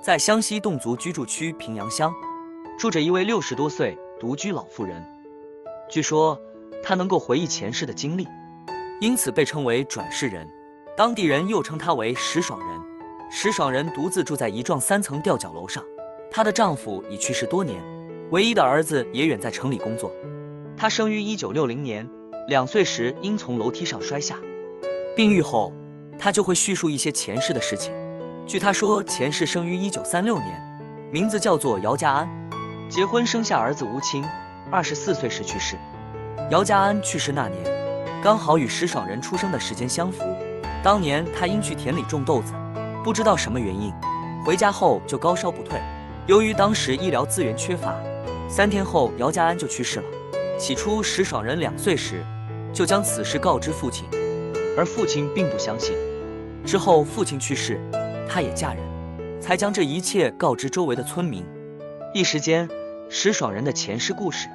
在湘西侗族居住区平阳乡，住着一位60多岁独居老妇人。据说她能够回忆前世的经历，因此被称为转世人。当地人又称她为石爽人。石爽人独自住在一幢3层吊脚楼上，她的丈夫已去世多年，唯一的儿子也远在城里工作。她生于1960年，2岁时因从楼梯上摔下，病愈后，她就会叙述一些前世的事情。据她说，前世生于1936年，名字叫做姚家安，结婚生下儿子吴清，24岁时去世。姚家安去世那年，刚好与石爽人出生的时间相符。当年他因去田里种豆子，不知道什么原因，回家后就高烧不退。由于当时医疗资源缺乏，3天后姚家安就去世了。起初石爽人2岁时就将此事告知父亲，而父亲并不相信。之后父亲去世，她也嫁人，才将这一切告知周围的村民。一时间，石爽人的前世故事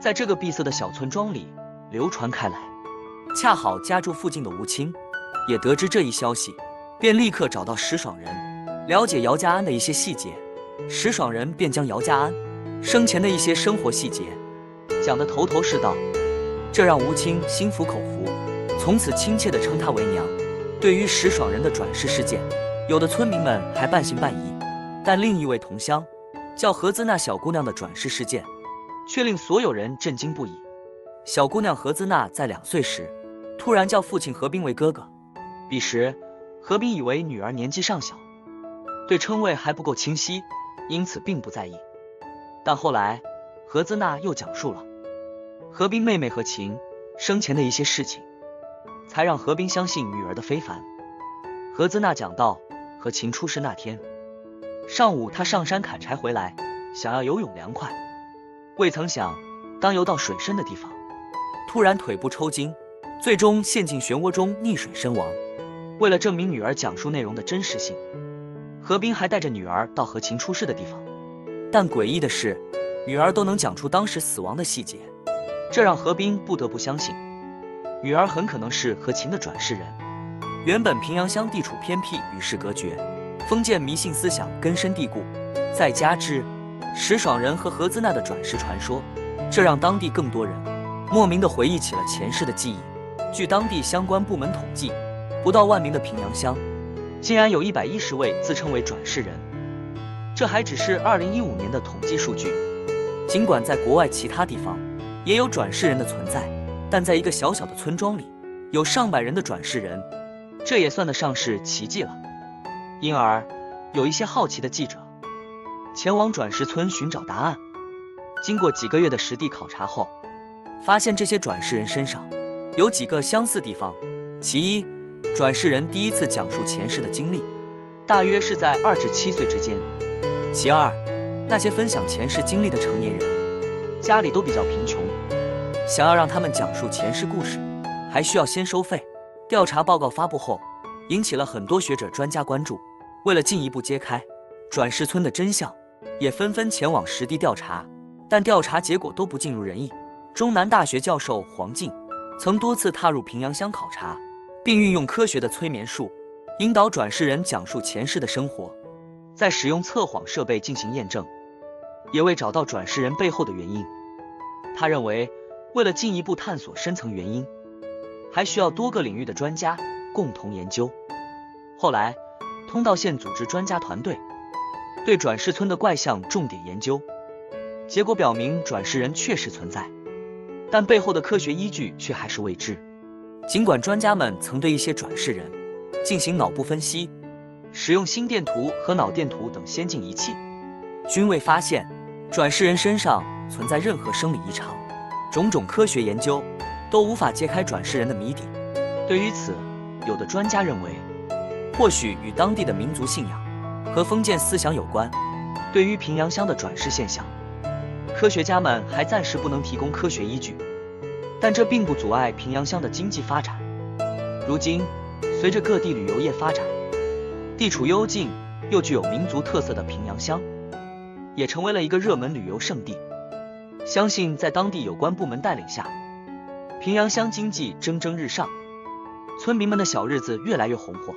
在这个闭塞的小村庄里流传开来。恰好家住附近的吴清也得知这一消息，便立刻找到石爽人，了解姚家安的一些细节。石爽人便将姚家安生前的一些生活细节讲得头头是道，这让吴清心服口服，从此亲切地称她为娘。对于石爽人的转世事件，有的村民们还半信半疑，但另一位同乡叫何兹娜小姑娘的转世事件却令所有人震惊不已。小姑娘何兹娜在2岁时突然叫父亲何斌为哥哥，彼时何斌以为女儿年纪尚小，对称谓还不够清晰，因此并不在意。但后来何兹娜又讲述了何斌妹妹何晴生前的一些事情，才让何斌相信女儿的非凡。何兹娜讲到，何晴出事那天上午，她上山砍柴回来，想要游泳凉快，未曾想当游到水深的地方，突然腿部抽筋，最终陷进漩涡中溺水身亡。为了证明女儿讲述内容的真实性，何斌还带着女儿到何晴出事的地方，但诡异的是，女儿都能讲出当时死亡的细节，这让何斌不得不相信女儿很可能是何晴的转世人。原本平阳乡地处偏僻，与世隔绝，封建迷信思想根深蒂固，再加之石爽人和何兹娜的转世传说，这让当地更多人莫名地回忆起了前世的记忆。据当地相关部门统计，不到1万名的平阳乡竟然有110位自称为转世人，这还只是2015年的统计数据。尽管在国外其他地方也有转世人的存在，但在一个小小的村庄里有上百人的转世人，这也算得上是奇迹了。因而有一些好奇的记者前往转世村寻找答案。经过几个月的实地考察后，发现这些转世人身上有几个相似地方。其一，转世人第一次讲述前世的经历，大约是在2至7岁之间。其二，那些分享前世经历的成年人家里都比较贫穷，想要让他们讲述前世故事，还需要先收费。调查报告发布后，引起了很多学者专家关注。为了进一步揭开转世村的真相，也纷纷前往实地调查，但调查结果都不尽如人意。中南大学教授黄进曾多次踏入平阳乡考察，并运用科学的催眠术引导转世人讲述前世的生活，再使用测谎设备进行验证，也未找到转世人背后的原因。他认为，为了进一步探索深层原因，还需要多个领域的专家共同研究。后来，通道县组织专家团队对转世村的怪象重点研究，结果表明转世人确实存在，但背后的科学依据却还是未知。尽管专家们曾对一些转世人进行脑部分析，使用心电图和脑电图等先进仪器，均未发现转世人身上存在任何生理异常。种种科学研究都无法揭开转世人的谜底。对于此，有的专家认为，或许与当地的民族信仰和封建思想有关。对于平阳乡的转世现象，科学家们还暂时不能提供科学依据，但这并不阻碍平阳乡的经济发展。如今，随着各地旅游业发展，地处幽静又具有民族特色的平阳乡，也成为了一个热门旅游胜地。相信在当地有关部门带领下，平阳乡经济蒸蒸日上，村民们的小日子越来越红火。